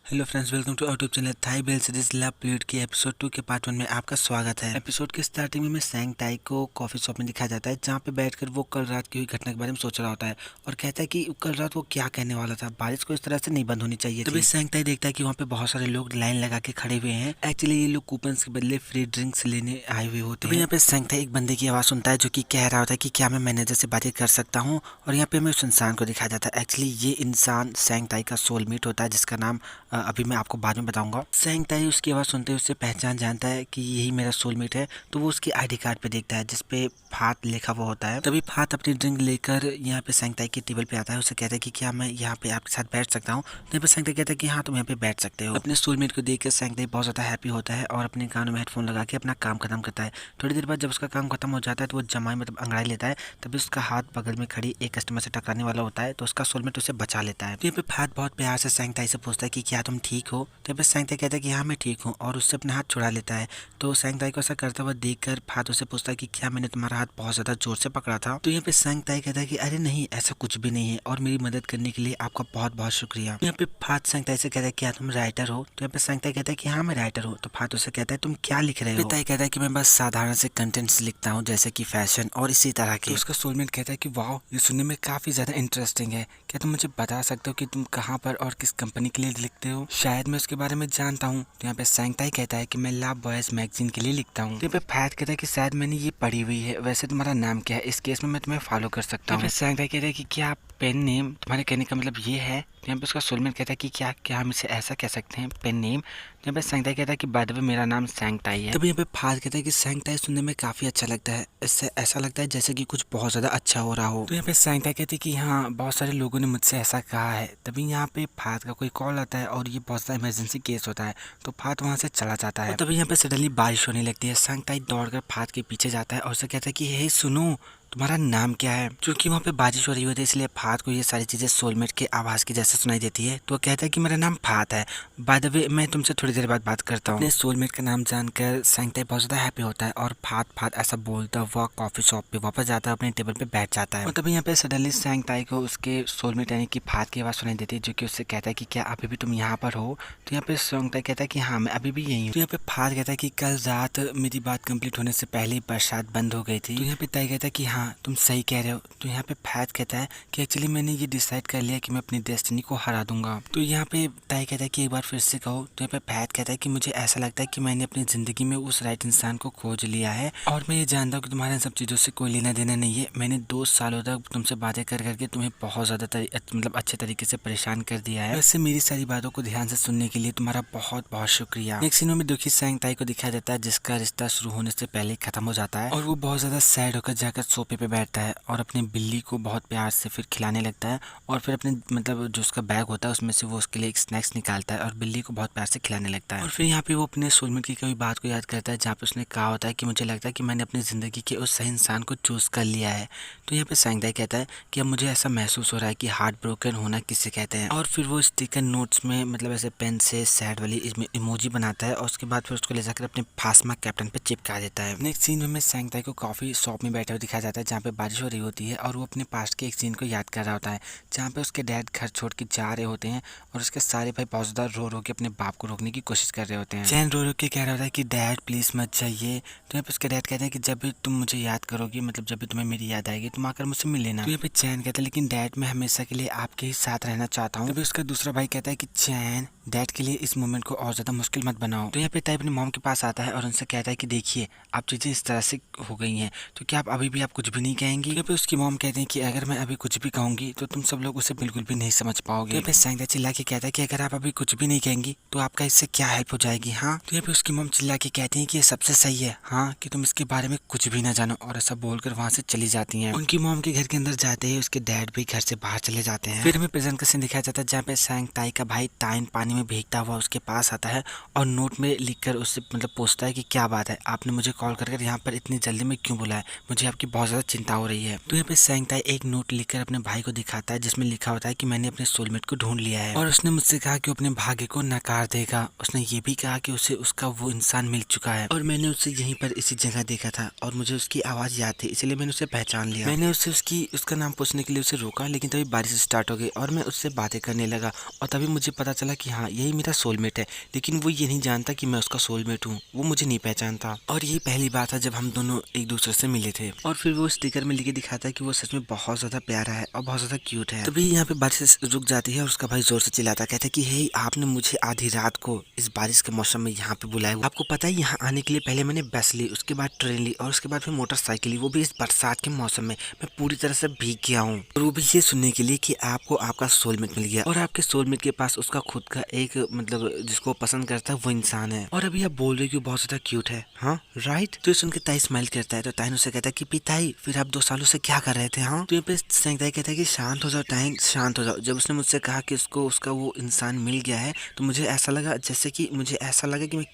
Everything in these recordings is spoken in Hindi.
Hello friends, welcome to YouTube channel Thai BL series love plate के एपिसोड 2 के पार्ट 1 में आपका स्वागत है। एपिसोड के स्टार्टिंग में सैंग ताई को कॉफी शॉप में दिखाया जाता है, जहाँ पे बैठकर वो कल रात की हुई घटना के बारे में सोच रहा होता है और कहता है कि कल रात वो क्या कहने वाला था, बारिश को इस तरह से नहीं बंद होनी चाहिए। तभी सैंग ताई देखता है कि वहाँ पे बहुत सारे लोग लाइन लगा के खड़े हुए हैं। एक्चुअली ये लोग कूपन के बदले फ्री ड्रिंक्स लेने आए हुए होते हैं। यहाँ पे सैंग ताई एक बंदे की आवाज सुनता है जो कि कह रहा होता है कि क्या मैं मैनेजर से बातें कर सकता हूँ, और यहाँ पे हमें उस इंसान को दिखाया जाता है। एक्चुअली ये इंसान सैंग ताई का सोलमेट होता है, जिसका नाम अभी मैं आपको बाद में बताऊंगा। सैंग ताई उसकी आवाज़ सुनते ही उससे पहचान जानता है कि यही मेरा सोलमेट है, तो वो उसकी आईडी कार्ड पे देखता है जिसपे फात लिखा हुआ होता है। तभी फात अपनी ड्रिंक लेकर यहाँ पे सैंग ताई के टेबल पे आता है। उसे कहता है कि क्या मैं यहाँ पे आपके साथ बैठ सकता हूँ। तो यहाँ पे सैंग ताई कहता है कि हाँ, तुम यहाँ पे बैठ सकते हो। अपने सोलमेट को देख कर सैंग ताई बहुत ज़्यादा हैप्पी होता है और अपने कानों में हेडफोन लगा के अपना काम खत्म करता है। थोड़ी देर बाद जब उसका काम खत्म हो जाता है तो वो जमाई मतलब अंगड़ाई लेता है। तभी उसका हाथ बगल में खड़ी एक कस्टमर से टकराने वाला होता है, तो उसका सोलमेट उसे बचा लेता है। तो यहाँ पे फात बहुत प्यार से सैंग ताई से पूछता है कि क्या तुम ठीक हो। तो बस सैंग ताई कहता है कि हाँ मैं ठीक हूँ, और उससे अपने हाथ छुड़ा लेता है। तो सैंग ताई को ऐसा करता हुआ देखकर फात उससे पूछता है कि क्या मैंने तुम्हारा हाथ बहुत ज्यादा जोर से पकड़ा था। तो यहाँ पे सैंग ताई कहता है कि अरे नहीं, ऐसा कुछ भी नहीं है, और मेरी मदद करने के लिए आपका बहुत बहुत शुक्रिया। यहाँ पे फात सैंग ताई से कहता है क्या तुम राइटर हो। तो यहाँ पे सैंग ताई कहता है कि हाँ मैं राइटर हूँ। तो फात उससे कहता है तुम क्या लिख रहे हो। ताई कहता है कि मैं बस साधारण से कंटेंट्स लिखता हूँ, जैसे कि फैशन और इसी तरह के। तो उसका सोलमेट कहता है कि वाह, ये सुनने में काफी ज्यादा इंटरेस्टिंग है। क्या तुम मुझे बता सकते हो कि तुम कहाँ पर और किस कंपनी के लिए लिखते हो? शायद मैं उसके बारे में जानता हूँ। तो यहाँ पे सैंग ताई कहता है कि मैं लव बॉयज मैगजीन के लिए लिखता हूँ। तो यहाँ पे फैट कहता है कि शायद मैंने ये पढ़ी हुई है, वैसे तुम्हारा नाम क्या है, इस केस में मैं तुम्हें फॉलो कर सकता हूँ। सैंग ताई कहता है कि क्या पेन नेम, तुम्हारे कहने का मतलब ये है। तो यहाँ पे उसका सोलमेट कहता है कि क्या क्या हम इसे ऐसा कह सकते हैं, पेन नेम। तो यहाँ पे सैंग ताई कहता है कि बाय द वे मेरा नाम सैंग ताई है। तभी यहाँ पे फाज कहता है कि सैंग ताई सुनने में काफी अच्छा लगता है, इससे ऐसा लगता है जैसे कि कुछ बहुत ज्यादा अच्छा हो रहा हो। तो यहाँ पे सैंग ताई कहती है कि हाँ, बहुत सारे लोगों ने मुझसे ऐसा कहा है। तभी यहाँ पे फात का कोई कॉल आता है और ये बहुत ज्यादा इमरजेंसी केस होता है, तो फात वहाँ से चला जाता है। तभी यहाँ पे सडनली बारिश होने लगती है। सैंग ताई दौड़कर फात के पीछे जाता है और उसे कहता है कि हे सुनो, तुम्हारा नाम क्या है। क्योंकि वहाँ पे बारिश हो रही होती है, इसलिए फात को ये सारी चीजें सोलमेट के आवाज की जैसे सुनाई देती है। तो वो कहता है कि मेरा नाम फात है, बाय द वे मैं तुमसे थोड़ी देर बाद बात करता हूँ। अपने सोलमेट का नाम जानकर सैंग ताई बहुत ज्यादा हैप्पी होता है और फात फात ऐसा बोलता हुआ कॉफी शॉप पे वापस जाता है, अपने टेबल पे बैठ जाता है। और तभी यहाँ पे सडनली सैंग ताई को उसके सोलमेट यानी कि फात की आवाज सुनाई देती है, जो कि उससे कहता है कि क्या अभी भी तुम यहाँ पर हो। तो यहाँ पे सैंग ताई कहता है कि हाँ मैं अभी भी यही हूँ। तो यहाँ पे फात कहता है कि कल रात मेरी बात कंप्लीट होने से पहले ही बरसात बंद हो गई थी। तो यहाँ पे ताई कहता है कि हाँ तुम सही कह रहे हो। तो यहाँ पे फैत कहता है कि एक्चुअली मैंने ये डिसाइड कर लिया कि मैं अपनी डेस्टिनी को हरा दूंगा। तो यहाँ पे ताई कहता है कि एक बार फिर से कहो। तो यहाँ पे फैत कहता है कि मुझे ऐसा लगता है कि मैंने अपनी जिंदगी में उस राइट इंसान को खोज लिया है, और मैं ये जानता हूँ कि तुम्हारे इन सब चीजों से कोई लेना देना नहीं है। मैंने 2 सालों तक तुमसे बातें कर करके तुम्हें बहुत ज्यादा मतलब अच्छे तरीके से परेशान कर दिया है। वैसे मेरी सारी बातों को ध्यान से सुनने के लिए तुम्हारा बहुत बहुत शुक्रिया। नेक्स्ट सीन में दुखी सैंग ताई को दिखाया जाता है, जिसका रिश्ता शुरू होने से पहले ही खत्म हो जाता है, और वो बहुत ज्यादा सैड होकर जाकर सोफे पे बैठता है और अपने बिल्ली को बहुत प्यार से फिर खिलाने लगता है। और फिर अपने मतलब जो उसका बैग होता है उसमें से वो उसके लिए एक स्नैक्स निकालता है और बिल्ली को बहुत प्यार से खिलाने लगता है। और फिर यहाँ पे वो अपने सोलमेट की कभी बात को याद करता है, जहाँ पे उसने कहा होता है कि मुझे लगता है कि मैंने अपनी जिंदगी के उस सही इंसान को चूज कर लिया है। तो यहाँ पे सैंग ताई कहता है कि अब मुझे ऐसा महसूस हो रहा है कि हार्ट ब्रोकन होना किसे कहते हैं। और फिर वो स्टिकर नोट्स में मतलब ऐसे पेन से सैड वाली इसमें इमोजी बनाता है, और उसके बाद फिर उसको ले जाकर अपने फास्मा कैप्टन पे चिपका देता है। नेक्स्ट सीन में सैंग ताई को कॉफी शॉप में बैठे हुए दिखाया जाता है, जहाँ पे बारिश हो रही होती है, और वो अपने पास्ट के एक सीन को याद कर रहा होता है, जहाँ पे उसके डैड घर छोड़ के जा रहे होते हैं और उसके सारे भाई बहुत ज़्यादा रो रो के अपने बाप को रोकने की कोशिश कर रहे होते हैं। चैन रो रो के कह रहा होता है कि डैड प्लीज़ मत जाइए। तो यहाँ पे उसके डैड कहते हैं कि जब भी तुम मुझे याद करोगी, मतलब जब भी तुम्हें मेरी याद आएगी, तुम आकर मुझसे मिल लेना। तो यहाँ पे चैन कहता है लेकिन डैड मैं हमेशा के लिए आपके ही साथ रहना चाहता हूँ। तभी उसका दूसरा भाई कहता है कि चैन डैड के लिए इस मोमेंट को और ज़्यादा मुश्किल मत बनाओ। तो यहाँ पे ताई अपनी मॉम के पास आता है और उनसे कहता है कि देखिए आप चीज़ें इस तरह से हो गई हैं, तो क्या आप अभी भी आप कुछ भी नहीं कहेंगी। यहाँ पे उसकी मॉम कहते हैं कि अगर मैं अभी कुछ भी कहूँगी तो तुम सब लोग उसे बिल्कुल भी नहीं समझ पाओगे। तो यहाँ पे सैंग ताई चिल्ला के कहता है कि अगर आप अभी कुछ भी नहीं कहेंगी तो आपका इससे क्या हेल्प हो जाएगी। हाँ, तो यहाँ पे उसकी मॉम चिल्ला के कहती है कि ये सबसे सही है, हाँ, कि तुम इसके बारे में कुछ भी ना जानो, और ऐसा बोलकर वहाँ से चली जाती हैं। उनकी मॉम के घर के अंदर जाते ही उसके डैड भी घर से बाहर चले जाते हैं। फिर हमें प्रेजेंट का सीन दिखाया जाता है, जहाँ पे सैंग ताई का भाई ताइन पानी में भीगता हुआ उसके पास आता है और नोट में लिखकर उससे मतलब पूछता है कि क्या बात है, आपने मुझे कॉल कर यहाँ पर इतनी जल्दी में क्यों बुलाया, मुझे आपकी बहुत ज्यादा चिंता हो रही है। तो यहाँ पे सैंग ताई एक नोट लिखकर अपने भाई को दिखाता है, जिसमें लिखा होता है कि मैंने अपने सोलमेट को ढूंढ लिया है, और उसने मुझसे कहा कि वो अपने भाग्य को नकार देगा। उसने ये भी कहा कि उसे उसका वो इंसान मिल चुका है, और मैंने उसे यहीं पर इसी जगह देखा था और मुझे उसकी आवाज याद थी, इसलिए मैंने उसे पहचान लिया। मैंने उससे उसका नाम पूछने के लिए उसे रोका, लेकिन तभी बारिश स्टार्ट हो गई और मैं उससे बातें करने लगा, और तभी मुझे पता चला कि हाँ हाँ यही मेरा सोलमेट है, लेकिन वो ये नहीं जानता कि मैं उसका सोलमेट हूँ, वो मुझे नहीं पहचानता। और यही पहली बार था जब हम दोनों एक दूसरे से मिले थे। और फिर वो स्टिकर में लिखे दिखाता है कि वो सच में बहुत ज्यादा प्यारा है और बहुत ज्यादा क्यूट है। तभी यहाँ पे बारिश रुक जाती है और उसका भाई जोर से चिल्लाता, कहता है कि हे आपने मुझे आधी रात को इस बारिश के मौसम में यहाँ पे बुलाया। आपको पता है यहाँ आने के लिए पहले मैंने बस ली, उसके बाद ट्रेन ली और उसके बाद फिर मोटरसाइकिल ली, वो भी इस बरसात के मौसम में। मैं पूरी तरह से भीग गया हूँ, और वो भी ये सुनने के लिए कि आपको आपका सोलमेट मिल गया और आपके सोलमेट के पास उसका खुद का एक मतलब जिसको पसंद करता है वो इंसान है। और अभी आप बोल रहे हो कि वो बहुत ज्यादा क्यूट है, हाँ राइट। तो ये सुन के ताई स्माइल करता है, तो ताई उसे कहता है कि पिताई फिर आप 2 सालों से क्या कर रहे थे। हाँ तो यहाँ पे ताई कहता है कि शांत हो जाओ ताई, शांत हो जाओ। जब उसने मुझसे कहा कि उसको उसका वो इंसान मिल गया है तो मुझे ऐसा लगा जैसे कि मुझे ऐसा लगा कि मैं,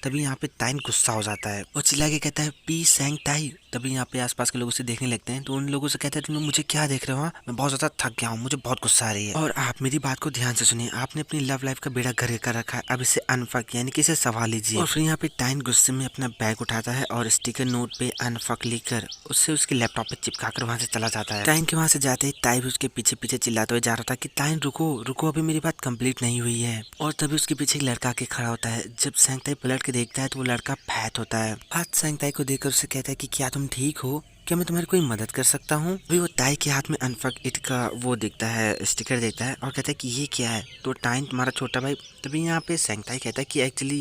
तभी यहाँ पे ताइन गुस्सा हो जाता है और चिल्ला के कहता है पी सैंग ताई। तभी यहाँ पे आसपास के लोग उसे देखने लगते हैं, तो उन लोगों से कहता है तुम लोग मुझे क्या देख रहे हो, मैं बहुत ज्यादा थक गया हूँ, मुझे बहुत गुस्सा आ रही है। और आप मेरी बात को ध्यान से सुनिए, आपने अपनी लव लाइफ का बेड़ा घर कर रखा है, अब इसे अनफक यानी कि इसे सवाल लीजिए। और फिर यहाँ पे टाइन गुस्से में अपना बैग उठाता है और स्टिकर नोट पे अनफक लिखकर उससे उसके लैपटॉप पे चिपका कर वहां से चला जाता है। टाइन के वहां से जाते ही ताई भी उसके पीछे पीछे चिल्लाते हुए जा रहा था कि टाइन रुको रुको, अभी मेरी बात कंप्लीट नहीं हुई है। और तभी उसके पीछे एक लड़का आके खड़ा होता है। जब सैंगताई पलट के देखता है तो वो लड़का फैत होता है। फैत सैंगताई को देखकर उसे कहता है कि क्या तुम ठीक हो, क्या मैं तुम्हारी कोई मदद कर सकता हूँ। अभी वो ताई के हाथ में अनफक इट का वो दिखता है, स्टिकर देखता है और कहता है कि ये क्या है। तो टाइन तुम्हारा छोटा भाई। तभी यहाँ पे सैंगताई कहता है कि एक्चुअली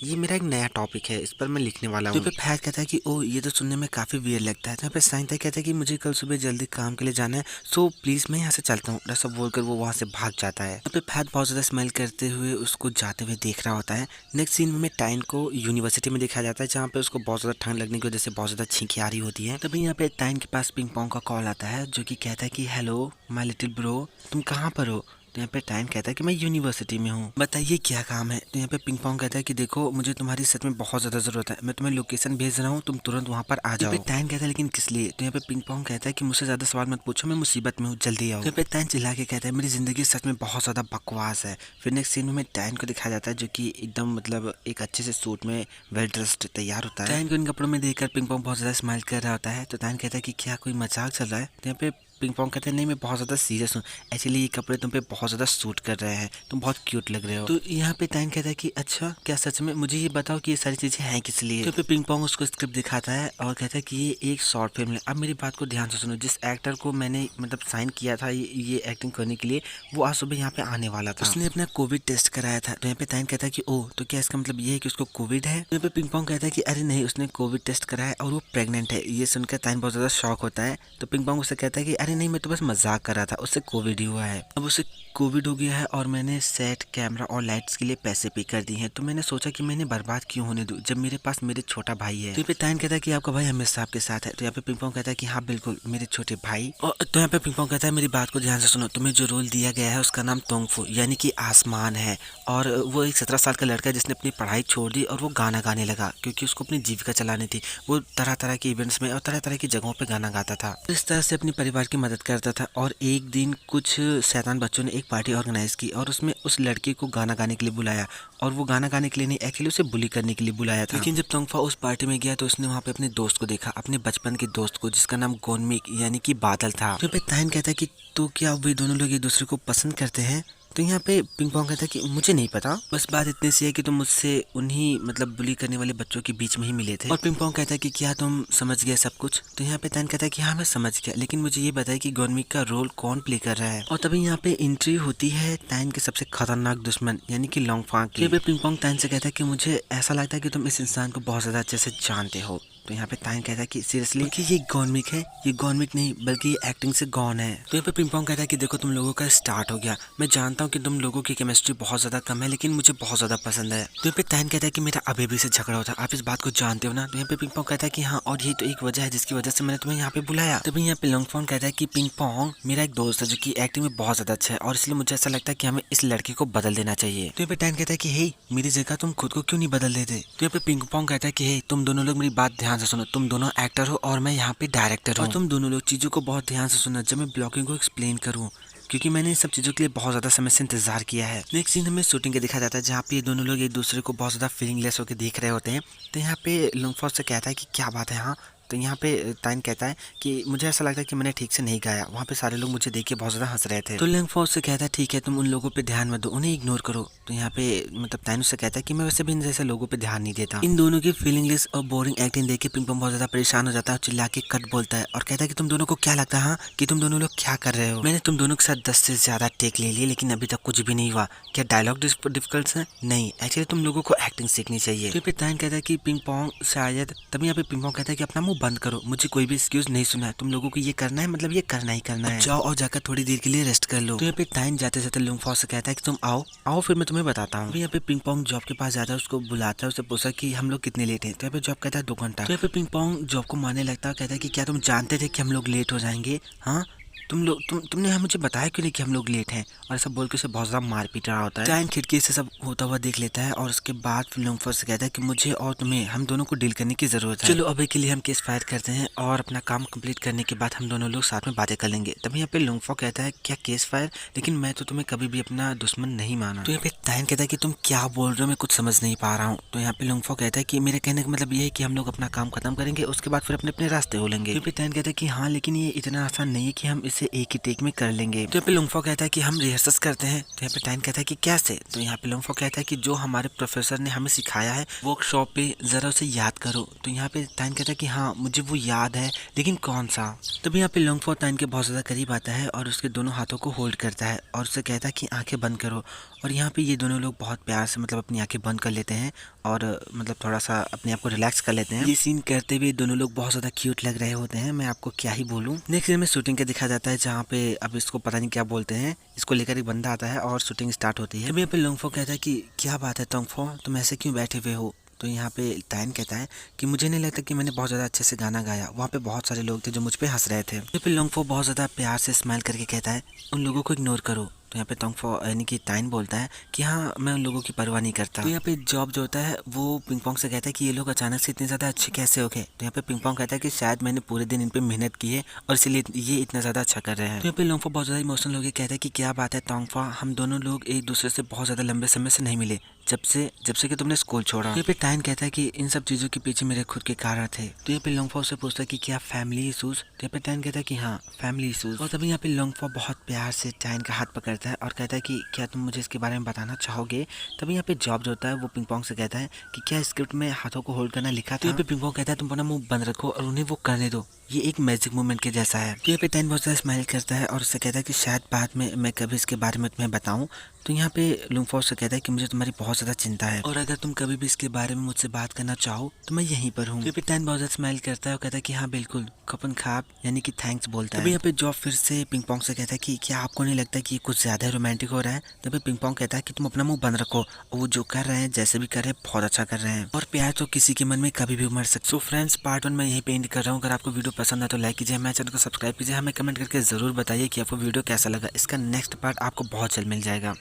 ये मेरा एक नया टॉपिक है, इस पर मैं लिखने वाला हूँ। तो फैत कहता है कि ओ ये तो सुनने में काफी वियर्ड लगता है। तो यहाँ पे सैंगताई कहता है कि मुझे कल सुबह जल्दी काम के लिए जाना है, सो प्लीज मैं यहाँ से चलता हूँ। ऐसा बोलकर वो वहाँ से भाग जाता है। यहाँ पे फैत बहुत ज्यादा स्माइल करते हुए उसको जाते हुए देख रहा होता है। नेक्स्ट सीन में टाइन को यूनिवर्सिटी में दिखाया जाता है, जहाँ पे उसको बहुत ज्यादा ठंड लगने की वजह से बहुत ज्यादा छींकी आ रही होती है। तभी यहाँ पे टाइन के पास पिंग पोंग का कॉल आता है, जो कि कहता है कि हेलो माय लिटिल ब्रो, तुम कहाँ पर हो। तो यहाँ पे टाइन कहता है कि मैं यूनिवर्सिटी में हूँ, बताइए क्या काम है। तो यहाँ पे पिंग पोंग कहता है कि देखो मुझे तुम्हारी सच में बहुत ज्यादा जरूरत है, मैं तुम्हें लोकेशन भेज रहा हूँ, तुम तुरंत वहाँ पर आ जाओ। टाइन कहता है लेकिन किस लिए। तो यहाँ पे पिंग पोंग कहता है कि मुझसे ज्यादा सवाल मत पूछो, मैं मुसीबत में हूँ, जल्दी आओ। तो यहाँ पे टाइन चिल्ला के कहता है मेरी जिंदगी सच में बहुत ज्यादा बकवास है। फिर नेक्स्ट सीन में टाइन को दिखाया जाता है, जो कि एकदम मतलब एक अच्छे से सूट में वेल ड्रेस्ड तैयार होता है। टाइन को इन कपड़ों में देखकर पिंग पोंग बहुत ज्यादा स्माइल कर रहा होता है। तो टाइन कहता है कि क्या कोई मजाक चल रहा है। तो यहाँ पे पिंग पोंग कहते हैं नहीं मैं बहुत ज़्यादा सीरियस हूँ, एक्चुअली ये कपड़े तुम पे बहुत ज़्यादा सूट कर रहे हैं, तुम बहुत क्यूट लग रहे हो। तो यहाँ पे टाइन कहता है कि अच्छा क्या सच में, मुझे ये बताओ कि ये सारी चीज़ें हैं किस लिए। तो पे पिंग पोंग उसको स्क्रिप्ट दिखाता है और कहता है कि ये एक शॉर्ट फिल्म है। अब मेरी बात को ध्यान से सुनो, जिस एक्टर को मैंने मतलब साइन किया था ये एक्टिंग करने के लिए, वो आज सुबह यहाँ पे आने वाला था, उसने अपना कोविड टेस्ट कराया था। तो यहाँ पे टाइन कहता है कि ओ तो क्या इसका मतलब ये है कि उसको कोविड है। तो यहाँ पे पिंग पोंग कहता है कि अरे नहीं उसने कोविड टेस्ट कराया और वो प्रेग्नेंट है। ये सुनकर टाइन बहुत ज़्यादा शॉक होता है। तो पिंग पोंग उसे कहता है कि अरे नहीं मैं तो बस मजाक कर रहा था, उससे कोविड ही हुआ है। अब उसे कोविड हो गया है और मैंने सेट कैमरा और लाइट्स के लिए पैसे पे कर दिए हैं, तो मैंने सोचा कि मैंने बर्बाद क्यों होने दूं जब मेरे पास मेरे छोटा भाई है। तो यहाँ पे टाइन कहता है कि आपका भाई हमेशा आपके साथ है। तो यहाँ पे पिंग पोंग कहता है कि हाँ बिल्कुल मेरे छोटे भाई। और तो यहाँ पे पिंग पोंग कहता है मेरी बात को ध्यान से सुनो, तुम्हें जो रोल दिया गया है उसका नाम तोंगफू यानी कि आसमान है। और वो एक 17 साल का लड़का है जिसने अपनी पढ़ाई छोड़ दी और वो गाना गाने लगा, क्योंकि उसको अपनी जीविका चलानी थी। वो तरह तरह के इवेंट्स में और तरह तरह की जगहों पे गाना गाता था, इस तरह से अपने परिवार की मदद करता था। और एक दिन कुछ शैतान बच्चों ने एक पार्टी ऑर्गेनाइज की और उसमें उस लड़के को गाना गाने के लिए बुलाया, और वो गाना गाने के लिए नहीं एक्चुअली उसे बुली करने के लिए बुलाया था। लेकिन जब तोंगफा उस पार्टी में गया तो उसने वहाँ पे अपने दोस्त को देखा, अपने बचपन के दोस्त को, जिसका नाम गोनमिक यानी कि बादल था। तो ताइन कहता है कि तो क्या वे दोनों लोग एक दूसरे को पसंद करते हैं। तो यहाँ पे पिंग पोंग कहता है कि मुझे नहीं पता, बस बात इतनी सी है कि तुम मुझसे उन्हीं मतलब बुली करने वाले बच्चों के बीच में ही मिले थे। और पिंग पोंग कहता है कि क्या तुम समझ गया सब कुछ। तो यहाँ पे ताइन कहता है कि हाँ मैं समझ गया, लेकिन मुझे ये बताया कि गोनमिक का रोल कौन प्ले कर रहा है। और तभी यहाँ पे एंट्री होती है ताइन के सबसे खतरनाक दुश्मन यानी कि लोंगफांग की। पिंग पोंग ताइन से कहता है कि मुझे ऐसा लगता है कि तुम इस इंसान को बहुत ज्यादा अच्छे से जानते हो। तो यहाँ पे ताइन कहता है कि सीरियसली कि ये गोनमिक है, ये गोनमिक नहीं बल्कि ये एक्टिंग से गॉन है। तो यहाँ पे पिंग पोंग कहता है कि देखो तुम लोगों का स्टार्ट हो गया, मैं जानता हूँ कि तुम लोगों की केमिस्ट्री बहुत ज्यादा कम है, लेकिन मुझे बहुत ज्यादा पसंद है। तो यहाँ पे ताइन कहता है कि मेरा अभी भी से झगड़ा होता है, आप इस बात को जानते हो ना। तो यहाँ पे पिंग पोंग कहता है कि हाँ और ये तो एक वजह है जिसकी वजह से मैंने तुम्हें यहाँ पे बुलाया। तभी यहाँ पे लोंगफांग कहता है कि पिंग पोंग मेरा एक दोस्त है जो की एक्टिंग में बहुत ज्यादा अच्छा है, और इसलिए मुझे ऐसा लगता है कि हमें इस लड़के को बदल देना चाहिए। तो यहाँ पे ताइन कहता है कि हे मेरी जगह तुम खुद को क्यों नहीं बदल देते। तो यहाँ पे पिंग पोंग कहता है कि हे तुम दोनों लोग मेरी बात ध्यान से सुनो, तुम दोनों एक्टर हो और मैं यहाँ पे डायरेक्टर हूँ, और तुम दोनों लोग चीजों को बहुत ध्यान से सुनना जब मैं ब्लॉगिंग को एक्सप्लेन करूँ, क्योंकि मैंने इन सब चीज़ों के लिए बहुत ज़्यादा समय से इंतजार किया है। नेक्स्ट सीन हमें शूटिंग का दिखा जाता है, जहाँ पे ये दोनों लोग एक दूसरे को बहुत ज़्यादा फीलिंगलेस होकर देख रहे होते हैं। तो यहाँ पे लोंगफा से कहता है कि क्या बात है। हाँ तो यहाँ पे ताइन कहता है कि मुझे ऐसा लगता है कि मैंने ठीक से नहीं गाया, वहाँ पे सारे लोग मुझे देख के बहुत ज़्यादा हंस रहे थे। तो लिंगफो उससे कहता है ठीक है तुम उन लोगों पे ध्यान मत दो, उन्हें इग्नोर करो। तो यहाँ पे मतलब ताइन उससे कहता है कि मैं वैसे भी इन जैसे लोगों पे ध्यान नहीं देता। इन दोनों की फीलिंगलेस और बोरिंग एक्टिंग देख के पिंगपोंग बहुत ज़्यादा परेशान हो जाता है और चिल्ला के कट बोलता है और कहता है कि तुम दोनों को क्या लगता है कि तुम दोनों लोग क्या कर रहे हो? मैंने तुम दोनों के साथ 10 से ज़्यादा टेक ले लिए लेकिन अभी तक कुछ भी नहीं हुआ। क्या डायलॉग डिफिकल्ट है? नहीं, एक्चुअली तुम लोगों को एक्टिंग सीखनी चाहिए। तो फिर ताइन कहता है कि पिंगपोंग शायद, तभी यहाँ पे पिंगपोंग कहता है कि अपना मुंह बंद करो, मुझे कोई भी एक्सक्यूज नहीं सुना है, तुम लोगों को ये करना है मतलब ये करना ही करना है, जाओ और जाकर थोड़ी देर के लिए रेस्ट कर लो। तो यहाँ पे ताइन जाते जाते लिंगफो से कहता है कि तुम आओ आओ फिर मैं तुम्हें बताता हूँ। यहाँ पे पिंगपोंग जॉब के पास जाता है, उसको बुलाता है, उससे पूछा कि हम लोग कितने लेट हैं। तो यहाँ पे जॉब कहता है 2 घंटा। तो यहाँ पे पिंगपोंग जॉब को मारने लगता है, कहता है कि क्या तुम जानते थे कि हम लोग लेट हो जाएंगे? हाँ, तुमने मुझे बताया क्यों नहीं कि हम लोग लेट हैं? और ऐसा बोल के उसे बहुत ज़्यादा मार पीट रहा होता है। ताइन खिड़की से सब होता हुआ देख लेता है और उसके बाद लिंगफो से कहता है कि मुझे और तुम्हें हम दोनों को डील करने की जरूरत है। चलो अभी के लिए हम केस फायर करते हैं और अपना काम कंप्लीट करने के बाद हम दोनों लोग साथ में बातें कर लेंगे। तभी यहाँ पे लिंगफो कहता है क्या केस फायर? लेकिन मैं तो तुम्हें कभी भी अपना दुश्मन नहीं माना। तो यहाँ पे ताइन कहता है कि तुम क्या बोल रहे हो, मैं कुछ समझ नहीं पा रहा हूँ। तो यहाँ पे लिंगफो कहता है कि मेरे कहने का मतलब ये है कि हम लोग अपना काम खत्म करेंगे, उसके बाद फिर अपने अपने रास्ते हो लेंगे। यहाँ पे ताइन कहता है कि हाँ लेकिन ये इतना आसान नहीं है कि हम इसे एक ही टेक में कर लेंगे। तो यहाँ पे लिंगफो कहता है कि हम रिहर्सल करते हैं। तो यहाँ पे ताइन कहता है कि कैसे? तो यहाँ पे लिंगफो कहता है कि जो हमारे प्रोफेसर ने हमें सिखाया है वर्कशॉप पे जरा उसे याद करो। तो यहाँ पे ताइन कहता है कि हाँ मुझे वो याद है लेकिन कौन सा? तभी यहाँ पे लिंगफो ताइन के बहुत ज्यादा करीब आता है और उसके दोनों हाथों को होल्ड करता है और उससे कहता है कि आंखें बंद करो। और यहाँ पे ये दोनों लोग बहुत प्यार से मतलब अपनी आंखें बंद कर लेते हैं और मतलब थोड़ा सा अपने आप को रिलैक्स कर लेते हैं। ये सीन करते हुए दोनों लोग बहुत ज्यादा क्यूट लग रहे होते हैं, मैं आपको क्या ही बोलूँ। नेक्स्ट सीन में शूटिंग का दिखा जाता है जहाँ पे अब इसको पता नहीं क्या बोलते हैं, इसको लेकर एक बंदा आता है और शूटिंग स्टार्ट होती है। तभी यहाँ पे लिंगफो कहता है कि क्या बात है तोंगफो, तुम ऐसे क्यों बैठे हुए हो? तो यहाँ पे ताइन कहता है कि मुझे नहीं लगता कि मैंने बहुत ज़्यादा अच्छे से गाना गाया, वहाँ पे बहुत सारे लोग थे जो मुझ पे हंस रहे थे। यहाँ पे लिंगफो बहुत ज़्यादा प्यार से स्माइल करके कहता है उन लोगों को इग्नोर करो। तो यहाँ पे तोंगफो यानी कि ताइन बोलता है कि हाँ मैं उन लोगों की परवाह नहीं करता। तो यहाँ पे जॉब जो होता है वो पिंगपोंग से कहता है कि ये लोग अचानक से इतने ज़्यादा अच्छे कैसे हो गए? तो यहाँ पे पिंगपोंग कहता है कि शायद मैंने पूरे दिन इन पे मेहनत की है और इसलिए ये इतना ज़्यादा अच्छा कर रहे हैं। तो यहाँ पे लिंगफो बहुत ज़्यादा इमोशनल हो गया, कहता है कि क्या बात है तोंगफो, हम दोनों लोग एक दूसरे से बहुत ज़्यादा लंबे समय से नहीं मिले, जब से कि तुमने स्कूल छोड़ा। यहाँ पे ताइन कहता है कि इन सब चीज़ों के पीछे मेरे खुद के कारण थे। तो यहाँ पे लिंगफो से पूछता है कि क्या फैमिली इशूज? तो यहाँ पे ताइन कहता है कि हाँ फैमिली इशूज। और तभी यहाँ पे लिंगफो बहुत प्यार से ताइन का हाथ पकड़ता है और कहता है कि क्या तुम मुझे इसके बारे में बताना चाहोगे? तभी यहाँ पे जॉब जो होता है वो पिंगपोंग से कहता है कि क्या स्क्रिप्ट में हाथों को होल्ड करना लिखा था? तो यहाँ पे पिंगपोंग कहता है तुम अपना मुंह बंद रखो और उन्हें वो करने दो, ये एक मैजिक मूवमेंट के जैसा है। तो यहाँ पे ताइन बहुत ज़्यादा स्माइल करता है और उससे कहता है कि शायद बाद में मैं कभी इसके बारे में तुम्हें बताऊं। तो यहाँ पे लिंगफो से कहता है कि मुझे तुम्हारी बहुत ज़्यादा चिंता है और अगर तुम कभी भी इसके बारे में मुझसे बात करना चाहो तो मैं यहीं पर हूँ। तो यहाँ पे ताइन बहुत ज़्यादा स्माइल करता है और कहता है कि हाँ बिल्कुल, कपन खाब यानी कि थैंक्स बोलता है। तो यहाँ पे जॉब फिर से पिंगपोंग से कहता है कि क्या आपको नहीं लगता कि ये कुछ ज़्यादा रोमांटिक हो रहा है? तो फिर पिंगपोंग कहता है कि तुम अपना मुंह बंद रखो और वो जो कर रहे हैं जैसे भी कर रहे हैं बहुत अच्छा कर रहे हैं और प्यार तो किसी के मन में कभी भी उमड़ सकता है। सो फ्रेंड्स पार्ट 1 मैं यहीं पे एंड कर रहा हूँ। अगर आपको वीडियो पसंद आए तो लाइक कीजिए, हमारे चैनल को सब्सक्राइब कीजिए, हमें कमेंट करके जरूर बताइए कि आपको वीडियो कैसा लगा। इसका नेक्स्ट पार्ट आपको बहुत जल्द मिल जाएगा।